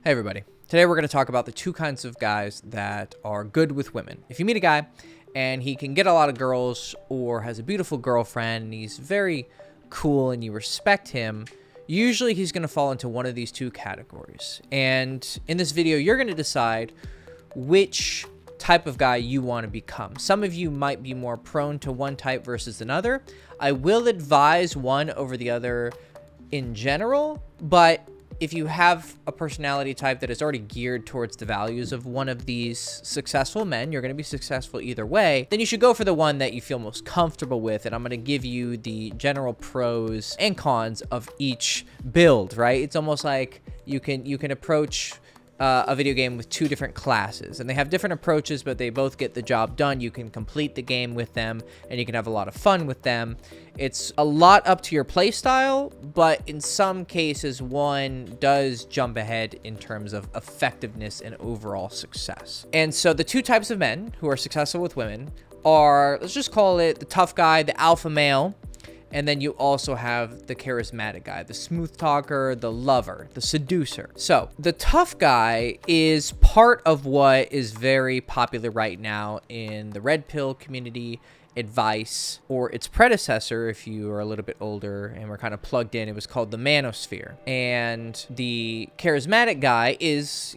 Hey everybody. Today we're going to talk about the two kinds of guys that are good with women. If you meet a guy and he can get a lot of girls or has a beautiful girlfriend and he's very cool and you respect him, usually he's going to fall into one of these two categories. And in this video, you're going to decide which type of guy you want to become. Some of you might be more prone to one type versus another. I will advise one over the other in general, but if you have a personality type that is already geared towards the values of one of these successful men, you're going to be successful either way, then you should go for the one that you feel most comfortable with. And I'm going to give you the general pros and cons of each build, right? It's almost like you can approach a video game with two different classes, and they have different approaches, but they both get the job done. You can complete the game with them, and you can have a lot of fun with them. It's a lot up to your play style, but in some cases, one does jump ahead in terms of effectiveness and overall success. And so the two types of men who are successful with women are, let's just call it the tough guy, the alpha male. And then you also have the charismatic guy, the smooth talker, the lover, the seducer. So the tough guy is part of what is very popular right now in the red pill community, advice, or its predecessor, if you are a little bit older and we're kind of plugged in, it was called the manosphere. And the charismatic guy is,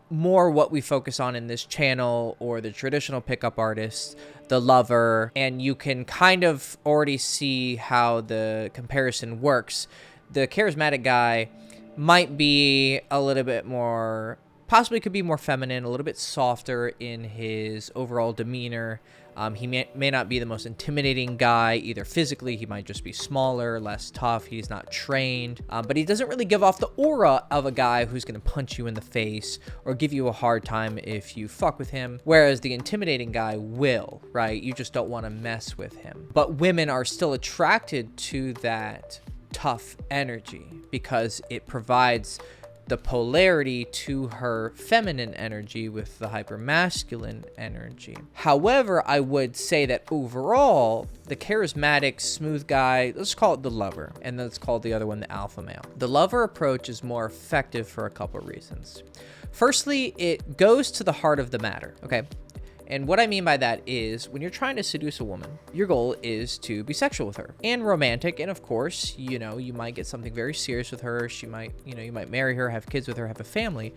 more what we focus on in this channel, or the traditional pickup artists, the lover, and you can kind of already see how the comparison works. The charismatic guy might be a little bit more, possibly could be more feminine, a little bit softer in his overall demeanor. He may not be the most intimidating guy, either physically. He might just be smaller, less tough. He's not trained, but he doesn't really give off the aura of a guy who's going to punch you in the face or give you a hard time if you fuck with him. Whereas the intimidating guy will, right? You just don't want to mess with him. But women are still attracted to that tough energy because it provides the polarity to her feminine energy with the hypermasculine energy. However, I would say that overall, the charismatic, smooth guy, let's call it the lover, and let's call the other one the alpha male. The lover approach is more effective for a couple of reasons. Firstly, it goes to the heart of the matter, okay? And what I mean by that is when you're trying to seduce a woman, your goal is to be sexual with her and romantic. And of course, you might get something very serious with her. She might, you might marry her, have kids with her, have a family.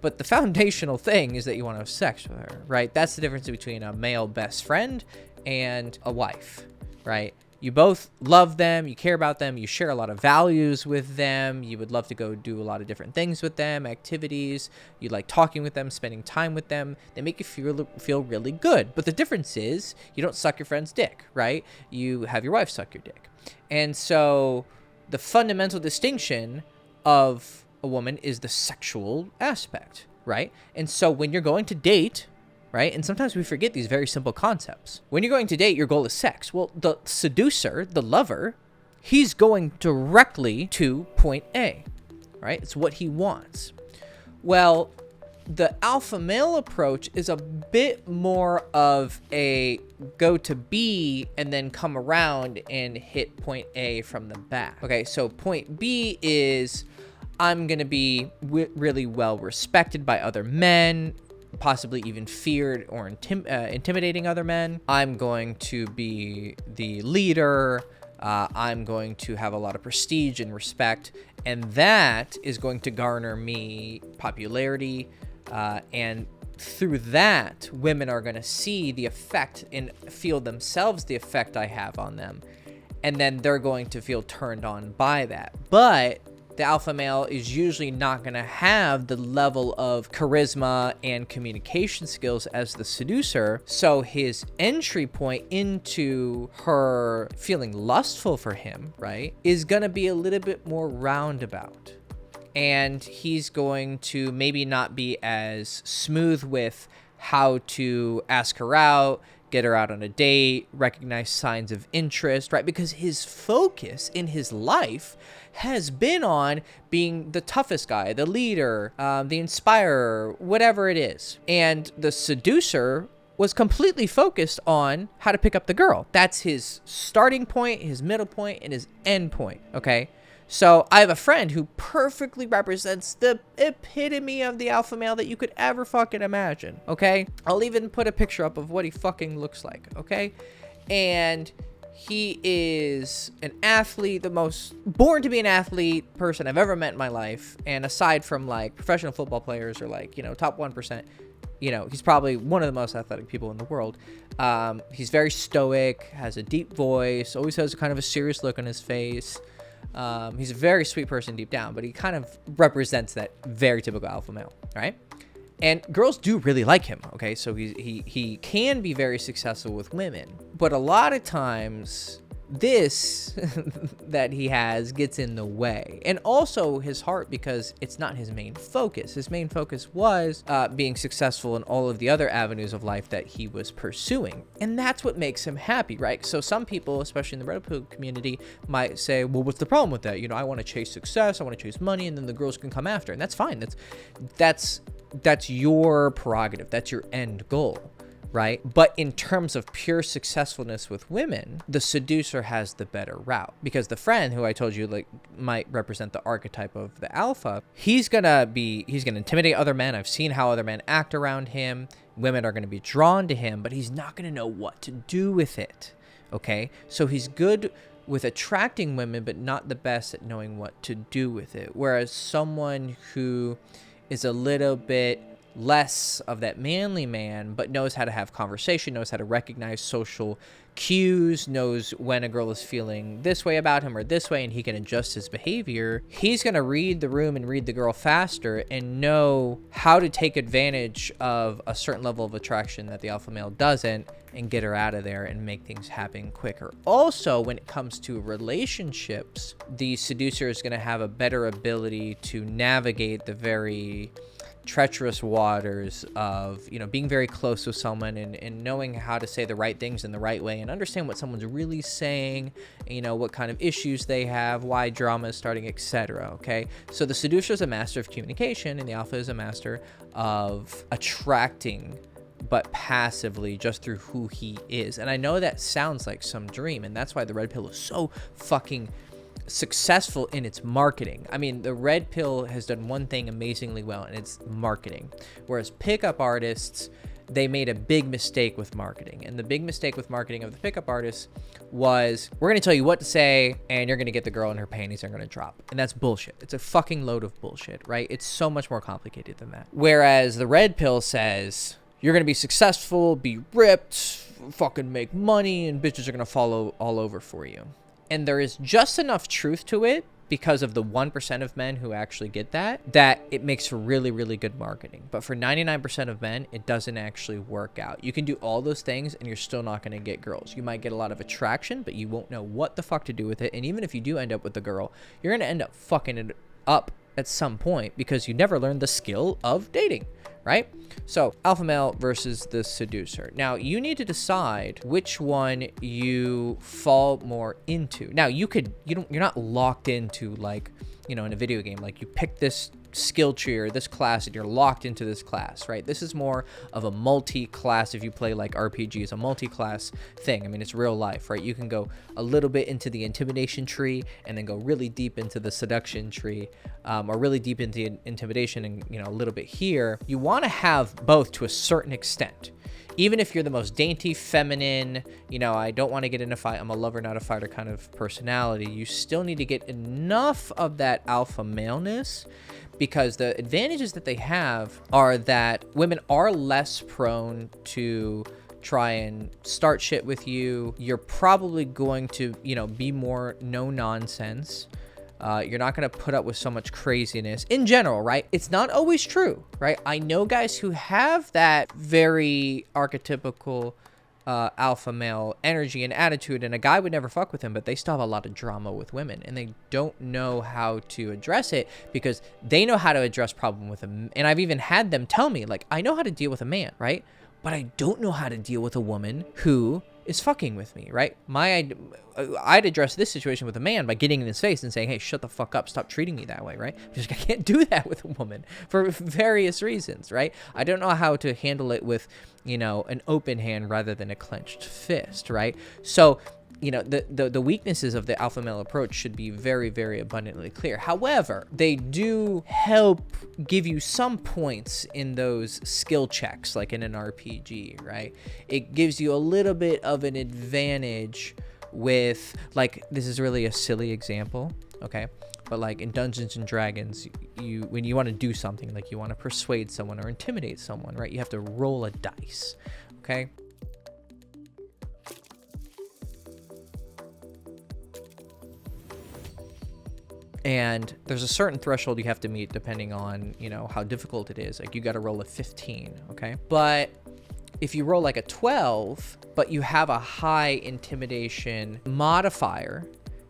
But the foundational thing is that you want to have sex with her, right? That's the difference between a male best friend and a wife, right? You both love them, you care about them, you share a lot of values with them, you would love to go do a lot of different things with them, activities, you like talking with them, spending time with them. They make you feel really good. But the difference is you don't suck your friend's dick, right? You have your wife suck your dick. And so the fundamental distinction of a woman is the sexual aspect, right? And so when you're going to date, right? And sometimes we forget these very simple concepts. When you're going to date, your goal is sex. Well, the seducer, the lover, he's going directly to point A, right? It's what he wants. Well, the alpha male approach is a bit more of a go to B and then come around and hit point A from the back. Okay, so point B is I'm going to be really well respected by other men, possibly even feared or intimidating other men. I'm going to be the leader. I'm going to have a lot of prestige and respect. And that is going to garner me popularity. And through that, women are going to see the effect and feel themselves the effect I have on them. And then they're going to feel turned on by that. But the alpha male is usually not going to have the level of charisma and communication skills as the seducer. So his entry point into her feeling lustful for him, right, is going to be a little bit more roundabout. And he's going to maybe not be as smooth with how to ask her out, get her out on a date, recognize signs of interest, right? Because his focus in his life has been on being the toughest guy, the leader, the inspirer, whatever it is. And the seducer was completely focused on how to pick up the girl. That's his starting point, his middle point, and his end point, okay? So I have a friend who perfectly represents the epitome of the alpha male that you could ever fucking imagine, okay? I'll even put a picture up of what he fucking looks like, okay? And he is an athlete, the most born to be an athlete person I've ever met in my life. And aside from like professional football players or like, you know, top 1%, you know, he's probably one of the most athletic people in the world. He's very stoic, has a deep voice, always has kind of a serious look on his face. He's a very sweet person deep down, but he kind of represents that very typical alpha male, right? And girls do really like him, okay? So he can be very successful with women. But a lot of times, this that he has gets in the way. And also his heart, because it's not his main focus. His main focus was being successful in all of the other avenues of life that he was pursuing. And that's what makes him happy, right? So some people, especially in the red pill community, might say, well, what's the problem with that? You know, I want to chase success, I want to chase money, and then the girls can come after. And that's fine. That's your prerogative. That's your end goal, right? But in terms of pure successfulness with women, the seducer has the better route, because the friend who I told you like might represent the archetype of the alpha, he's gonna intimidate other men. I've seen how other men act around him. Women are gonna be drawn to him, but he's not gonna know what to do with it. Okay, so he's good with attracting women, but not the best at knowing what to do with it. Whereas someone who is a little bit less of that manly man, but knows how to have conversation, knows how to recognize social cues, knows when a girl is feeling this way about him or this way, and he can adjust his behavior. He's going to read the room and read the girl faster and know how to take advantage of a certain level of attraction that the alpha male doesn't and get her out of there and make things happen quicker. Also, when it comes to relationships, the seducer is going to have a better ability to navigate the very treacherous waters of, you know, being very close with someone and knowing how to say the right things in the right way and understand what someone's really saying, you know, what kind of issues they have, why drama is starting, etc. Okay, so the seducer is a master of communication and the alpha is a master of attracting, but passively, just through who he is. And I know that sounds like some dream, and that's why the red pill is so fucking successful in its marketing. I mean, the red pill has done one thing amazingly well, and it's marketing. Whereas pickup artists, they made a big mistake with marketing. And the big mistake with marketing of the pickup artists was, we're going to tell you what to say, and you're going to get the girl and her panties are going to drop. And that's bullshit. It's a fucking load of bullshit, right? It's so much more complicated than that. Whereas the red pill says, you're going to be successful, be ripped, fucking make money, and bitches are going to follow all over for you. And there is just enough truth to it, because of the 1% of men who actually get that it makes for really, really good marketing. But for 99% of men, it doesn't actually work out. You can do all those things and you're still not going to get girls. You might get a lot of attraction, but you won't know what the fuck to do with it. And even if you do end up with the girl, you're going to end up fucking it up at some point because you never learned the skill of dating, right? So alpha male versus the seducer. Now you need to decide which one you fall more into. Now you're not locked into, like, you know, in a video game, like you pick this skill tree or this class and you're locked into this class, right? This is more of a multi-class. If you play like RPGs, a multi-class thing. I mean, it's real life, right? You can go a little bit into the intimidation tree and then go really deep into the seduction tree, or really deep into intimidation and, you know, a little bit here. You want to have both to a certain extent. Even if you're the most dainty, feminine, you know, I don't want to get in a fight, I'm a lover, not a fighter kind of personality, you still need to get enough of that alpha maleness, because the advantages that they have are that women are less prone to try and start shit with you. You're probably going to, you know, be more no nonsense. You're not going to put up with so much craziness in general, right? It's not always true, right? I know guys who have that very archetypical alpha male energy and attitude, and a guy would never fuck with him, but they still have a lot of drama with women, and they don't know how to address it because they know how to address problem with them. And I've even had them tell me, like, I know how to deal with a man, right? But I don't know how to deal with a woman who is fucking with me, right? I'd address this situation with a man by getting in his face and saying, hey, shut the fuck up, stop treating me that way, right? Because I can't do that with a woman for various reasons, right? I don't know how to handle it with, you know, an open hand rather than a clenched fist, right? So you know, the weaknesses of the alpha male approach should be very, very abundantly clear. However, they do help give you some points in those skill checks, like in an RPG, right? It gives you a little bit of an advantage with, like, this is really a silly example, okay? But like in Dungeons and Dragons, when you want to do something, like you want to persuade someone or intimidate someone, right? You have to roll a dice, okay? And there's a certain threshold you have to meet depending on, you know, how difficult it is. Like you got to roll a 15, okay? But if you roll like a 12, but you have a high intimidation modifier,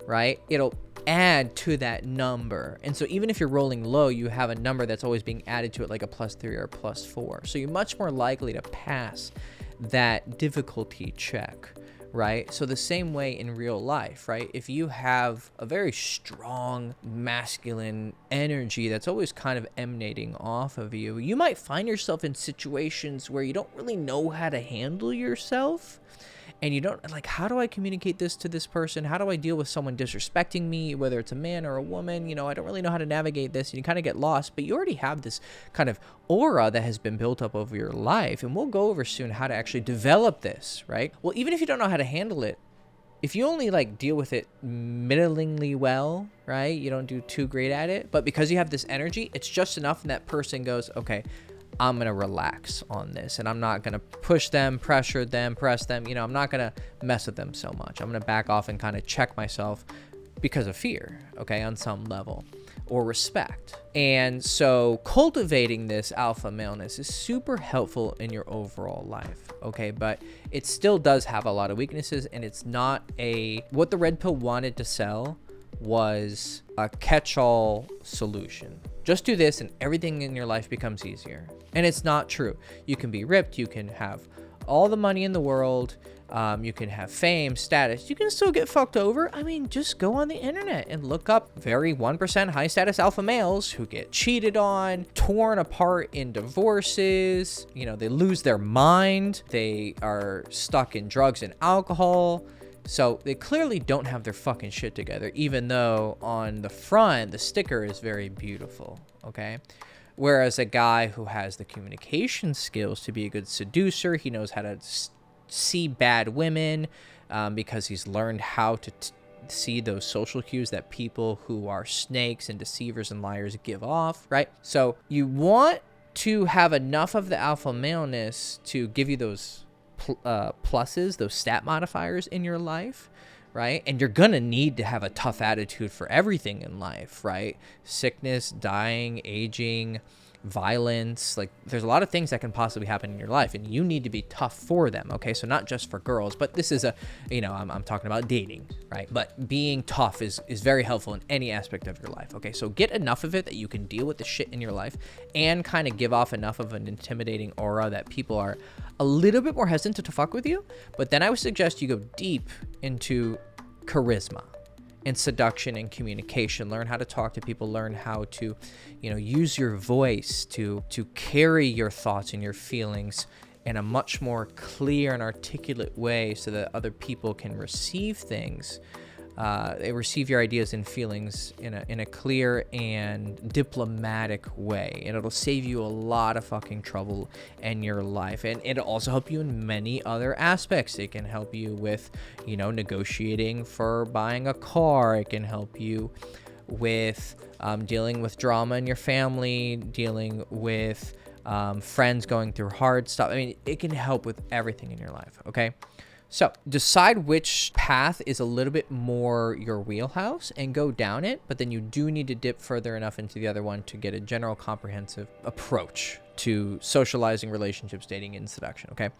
right? It'll add to that number. And so even if you're rolling low, you have a number that's always being added to it, like a +3 or a +4. So you're much more likely to pass that difficulty check, right? So the same way in real life, right? If you have a very strong masculine energy that's always kind of emanating off of you, you might find yourself in situations where you don't really know how to handle yourself. And you don't, like, how do I communicate this to this person? How do I deal with someone disrespecting me, whether it's a man or a woman? You know, I don't really know how to navigate this. And you kind of get lost, but you already have this kind of aura that has been built up over your life. And we'll go over soon how to actually develop this, right? Well, even if you don't know how to handle it, if you only like deal with it middlingly well, right? You don't do too great at it, but because you have this energy, it's just enough. And that person goes, okay, I'm going to relax on this, and I'm not going to push them, pressure them, press them. You know, I'm not going to mess with them so much. I'm going to back off and kind of check myself because of fear, okay, on some level, or respect. And so cultivating this alpha maleness is super helpful in your overall life, okay? But it still does have a lot of weaknesses, and it's not what the red pill wanted to sell was a catch-all solution. Just do this and everything in your life becomes easier. And it's not true. You can be ripped. You can have all the money in the world. You can have fame, status. You can still get fucked over. I mean, just go on the internet and look up very 1% high status alpha males who get cheated on, torn apart in divorces. You know, they lose their mind. They are stuck in drugs and alcohol. So they clearly don't have their fucking shit together, even though on the front, the sticker is very beautiful, okay? Whereas a guy who has the communication skills to be a good seducer, he knows how to see bad women because he's learned how to see those social cues that people who are snakes and deceivers and liars give off, right? So you want to have enough of the alpha maleness to give you those pluses, those stat modifiers in your life, right? And you're gonna need to have a tough attitude for everything in life, right? Sickness, dying, aging, violence, like there's a lot of things that can possibly happen in your life, and you need to be tough for them, okay? So not just for girls, but this is I'm talking about dating, right? But being tough is very helpful in any aspect of your life, okay? So get enough of it that you can deal with the shit in your life and kind of give off enough of an intimidating aura that people are a little bit more hesitant to fuck with you. But then I would suggest you go deep into charisma and seduction and communication. Learn how to talk to people, learn how to, use your voice to carry your thoughts and your feelings in a much more clear and articulate way so that other people can receive things. They receive your ideas and feelings in a clear and diplomatic way, and it'll save you a lot of fucking trouble in your life. And it'll also help you in many other aspects. It can help you with, negotiating for buying a car. It can help you with dealing with drama in your family, dealing with friends going through hard stuff. I mean, it can help with everything in your life, okay? So decide which path is a little bit more your wheelhouse and go down it, but then you do need to dip further enough into the other one to get a general comprehensive approach to socializing, relationships, dating, and seduction, okay?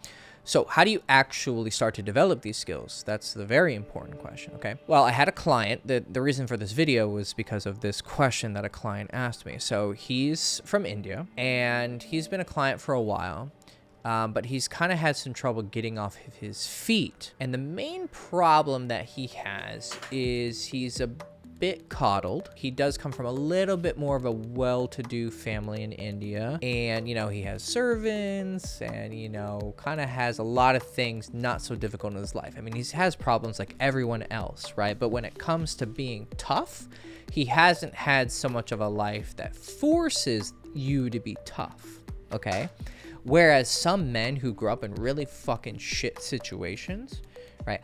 So how do you actually start to develop these skills? That's the very important question, okay? Well, I had a client. The reason for this video was because of this question that a client asked me. So he's from India, and he's been a client for a while. But he's kind of had some trouble getting off of his feet. And the main problem that he has is he's a bit coddled. He does come from a little bit more of a well-to-do family in India. And, you know, he has servants and, you know, kind of has a lot of things not so difficult in his life. I mean, he has problems like everyone else, right? But when it comes to being tough, he hasn't had so much of a life that forces you to be tough, okay? Whereas some men who grew up in really fucking shit situations, right?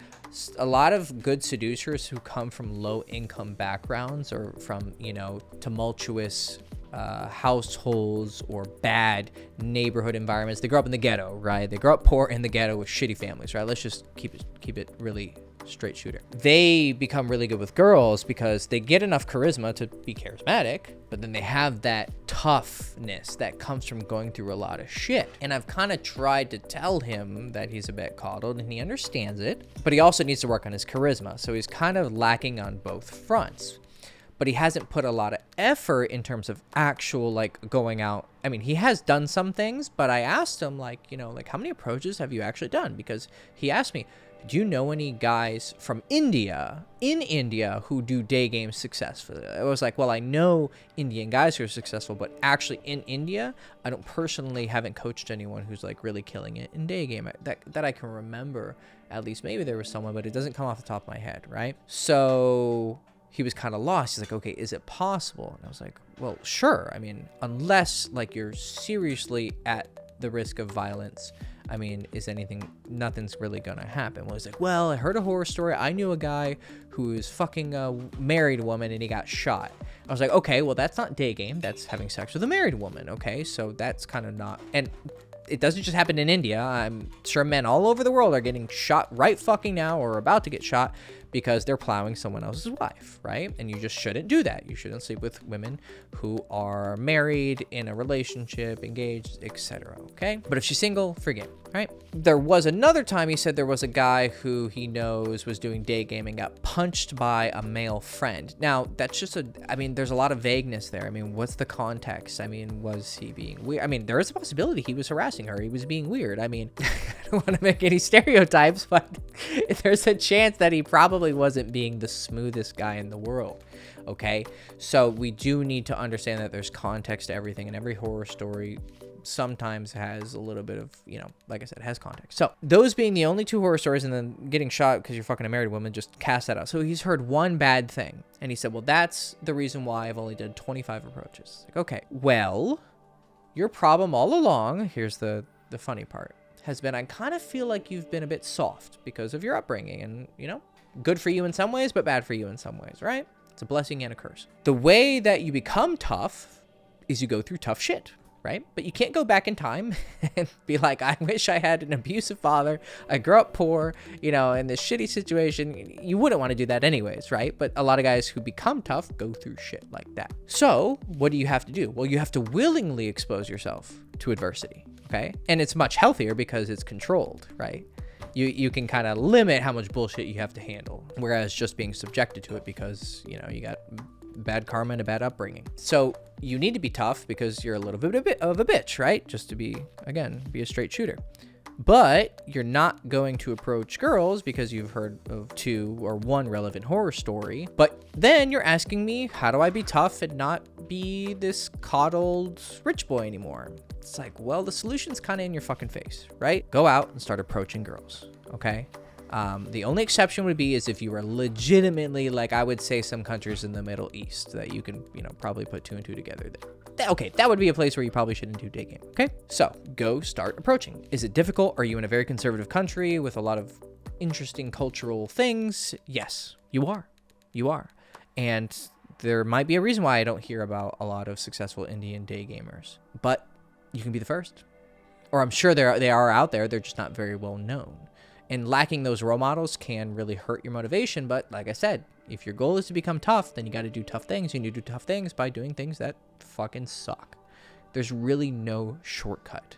A lot of good seducers who come from low income backgrounds or from, you know, tumultuous households or bad neighborhood environments. They grow up in the ghetto, right? They grow up poor in the ghetto with shitty families, right? Let's just keep it really straight shooter. They become really good with girls because they get enough charisma to be charismatic, but then they have that toughness that comes from going through a lot of shit. And I've kind of tried to tell him that he's a bit coddled and he understands it, but he also needs to work on his charisma. So he's kind of lacking on both fronts. But he hasn't put a lot of effort in terms of actual, like, going out. I mean, he has done some things, but I asked him, like, you know, like, how many approaches have you actually done? Because he asked me, do you know any guys from India, in India, who do day games successfully? I was like, well, I know Indian guys who are successful, but actually in India, I don't personally haven't coached anyone who's, like, really killing it in day game that I can remember. At least maybe there was someone, but it doesn't come off the top of my head, right? So he was kind of lost. He's like, okay, is it possible? And I was like, well, sure. I mean, unless like you're seriously at the risk of violence, I mean, nothing's really gonna happen. Well, he's like, well, I heard a horror story. I knew a guy who was fucking a married woman and he got shot. I was like, okay, well, that's not day game. That's having sex with a married woman. Okay, so that's kind of not, and it doesn't just happen in India. I'm sure men all over the world are getting shot right fucking now or about to get shot because they're plowing someone else's wife, right? And you just shouldn't do that. You shouldn't sleep with women who are married, in a relationship, engaged, etc. Okay? But if she's single, forget it, right? There was another time he said there was a guy who he knows was doing day gaming, got punched by a male friend. Now, that's just I mean, there's a lot of vagueness there. I mean, what's the context? I mean, was he being weird? I mean, there is a possibility he was harassing her. He was being weird. I mean, I don't want to make any stereotypes, but there's a chance that he probably wasn't being the smoothest guy in the world. Okay, so we do need to understand that there's context to everything, and every horror story sometimes has a little bit of, you know, like I said, has context. So those being the only two horror stories, and then getting shot because you're fucking a married woman, just cast that out. So he's heard one bad thing, and he said, well, that's the reason why I've only done 25 approaches. Like, okay, well, your problem all along, here's the funny part, has been I kind of feel like you've been a bit soft because of your upbringing, and, you know, good for you in some ways, but bad for you in some ways, right? It's a blessing and a curse. The way that you become tough is you go through tough shit, right? But you can't go back in time and be like, I wish I had an abusive father. I grew up poor, you know, in this shitty situation. You wouldn't want to do that anyways, right? But a lot of guys who become tough go through shit like that. So what do you have to do? Well, you have to willingly expose yourself to adversity, okay? And it's much healthier because it's controlled, right? You can kind of limit how much bullshit you have to handle, whereas just being subjected to it because, you know, you got bad karma and a bad upbringing. So you need to be tough because you're a little bit of a bitch, right? Just to be a straight shooter. But you're not going to approach girls because you've heard of 2 or 1 relevant horror story. But then you're asking me, how do I be tough and not be this coddled rich boy anymore? It's like, well, the solution's kind of in your fucking face, right? Go out and start approaching girls, okay? The only exception would be is if you were legitimately, like I would say some countries in the Middle East that you can, you know, probably put 2 and 2 together. Okay, that would be a place where you probably shouldn't do day game, okay? So go start approaching. Is it difficult? Are you in a very conservative country with a lot of interesting cultural things? Yes, you are. You are. And there might be a reason why I don't hear about a lot of successful Indian day gamers, but you can be the first. Or I'm sure they are out there, they're just not very well known. And lacking those role models can really hurt your motivation. But like I said, if your goal is to become tough, then you got to do tough things. You need to do tough things by doing things that fucking suck. There's really no shortcut.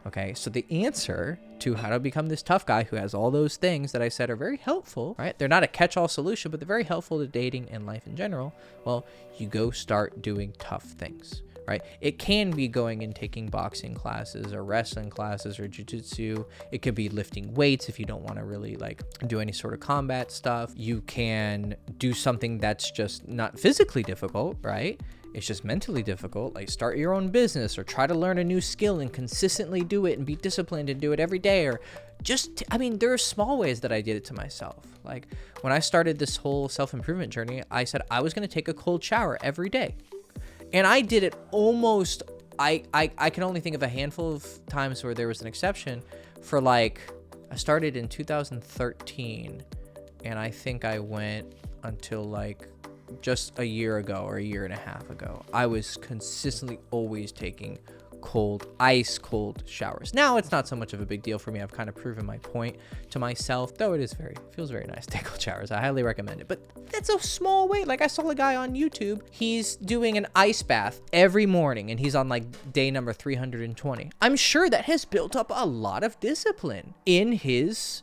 Okay, so the answer to how to become this tough guy who has all those things that I said are very helpful, right? They're not a catch-all solution, but they're very helpful to dating and life in general. Well, you go start doing tough things, right? It can be going and taking boxing classes or wrestling classes or jiu-jitsu. It could be lifting weights if you don't want to really like do any sort of combat stuff. You can do something that's just not physically difficult, right? It's just mentally difficult, like start your own business or try to learn a new skill and consistently do it and be disciplined and do it every day. Or just, I mean, there are small ways that I did it to myself. Like when I started this whole self-improvement journey, I said I was going to take a cold shower every day. And I did it almost, I can only think of a handful of times where there was an exception for like, I started in 2013 and I think I went until like just a year ago or a year and a half ago. I was consistently always taking ice cold showers. Now it's not so much of a big deal for me. I've kind of proven my point to myself, though it feels very nice to take cold showers. I highly recommend it, but that's a small way. Like I saw a guy on YouTube, he's doing an ice bath every morning and he's on like day number 320. I'm sure that has built up a lot of discipline in his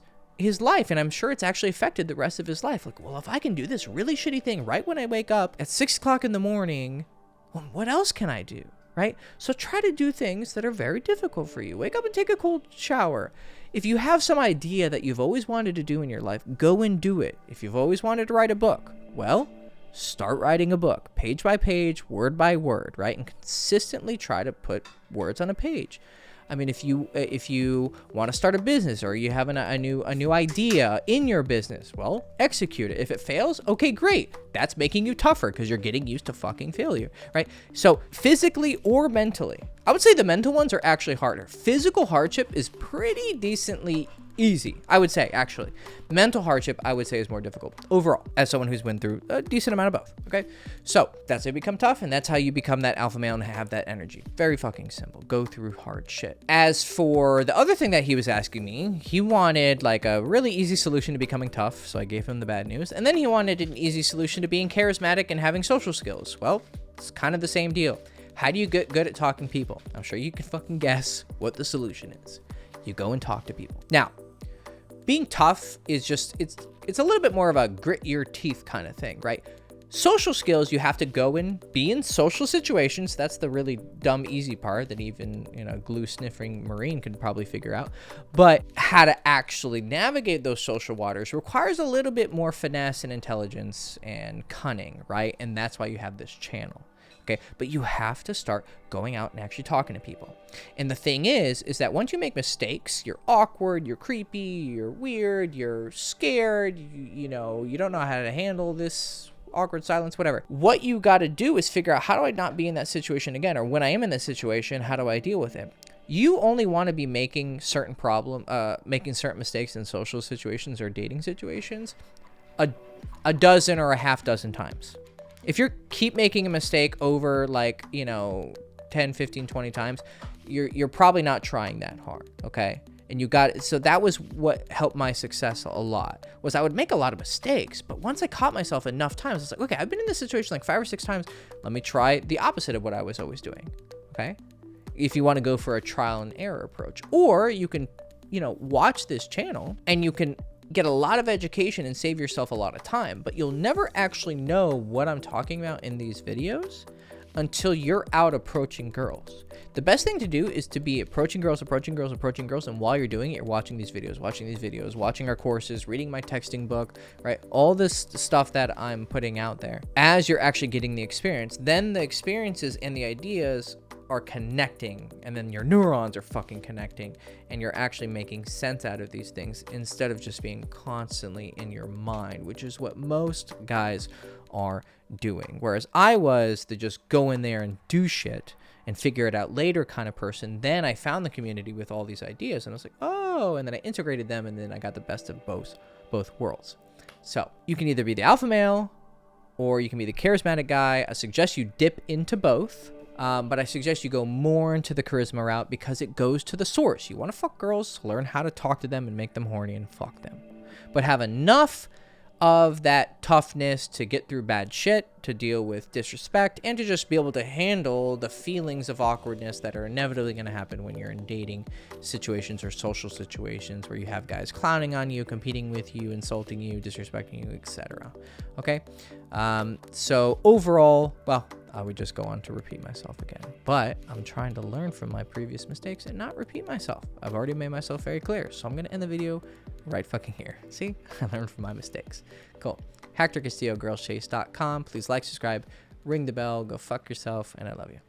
life, and I'm sure it's actually affected the rest of his life. Like, well, if I can do this really shitty thing right when I wake up at 6 o'clock in the morning, well, what else can I do? Right? So try to do things that are very difficult for you. Wake up and take a cold shower. If you have some idea that you've always wanted to do in your life, go and do it. If you've always wanted to write a book, well, start writing a book, page by page, word by word, right? And consistently try to put words on a page. I mean, if you want to start a business or you have a new idea in your business, well, execute it. If it fails, okay, great. That's making you tougher because you're getting used to fucking failure, right? So physically or mentally, I would say the mental ones are actually harder. Physical hardship is pretty decently easy, I would say, actually. Mental hardship, I would say, is more difficult overall, as someone who's been through a decent amount of both, okay? So that's how you become tough, and that's how you become that alpha male and have that energy. Very fucking simple. Go through hard shit. As for the other thing that he was asking me, he wanted like a really easy solution to becoming tough, so I gave him the bad news, and then he wanted an easy solution to being charismatic and having social skills. Well, it's kind of the same deal. How do you get good at talking to people? I'm sure you can fucking guess what the solution is. You go and talk to people. Now, being tough is just, it's a little bit more of a grit your teeth kind of thing, right? Social skills, you have to go and be in social situations. That's the really dumb, easy part that even, glue sniffing Marine could probably figure out. But how to actually navigate those social waters requires a little bit more finesse and intelligence and cunning, right? And that's why you have this channel. Okay, but you have to start going out and actually talking to people. And the thing is that once you make mistakes, you're awkward, you're creepy, you're weird, you're scared, you don't know how to handle this awkward silence, whatever. What you got to do is figure out, how do I not be in that situation again? Or when I am in this situation, how do I deal with it? You only want to be making certain mistakes in social situations or dating situations a dozen or a half dozen times. If you keep making a mistake over 10, 15, 20 times, you're probably not trying that hard, okay? And so that was what helped my success a lot, was I would make a lot of mistakes, but once I caught myself enough times, it's like, okay, I've been in this situation like 5 or 6 times. Let me try the opposite of what I was always doing, okay? If you want to go for a trial and error approach, or you can, watch this channel and you can get a lot of education and save yourself a lot of time, but you'll never actually know what I'm talking about in these videos until you're out approaching girls. The best thing to do is to be approaching girls, and while you're doing it, you're watching these videos, watching our courses, reading my texting book, right? All this stuff that I'm putting out there. As you're actually getting the experience, then the experiences and the ideas are connecting, and then your neurons are fucking connecting, and you're actually making sense out of these things instead of just being constantly in your mind, which is what most guys are doing. Whereas I was the just go in there and do shit and figure it out later kind of person. Then I found the community with all these ideas, and I was like, oh, and then I integrated them, and then I got the best of both worlds. So you can either be the alpha male or you can be the charismatic guy. I suggest you dip into both. But I suggest you go more into the charisma route because it goes to the source. You want to fuck girls, learn how to talk to them and make them horny and fuck them. But have enough of that toughness to get through bad shit, to deal with disrespect, and to just be able to handle the feelings of awkwardness that are inevitably going to happen when you're in dating situations or social situations where you have guys clowning on you, competing with you, insulting you, disrespecting you, etc. Okay? So overall, well, I would just go on to repeat myself again. But I'm trying to learn from my previous mistakes and not repeat myself. I've already made myself very clear. So I'm going to end the video right fucking here. See? I learned from my mistakes. Cool. HectorCastillo, girlschase.com. Please like, subscribe, ring the bell, go fuck yourself, and I love you.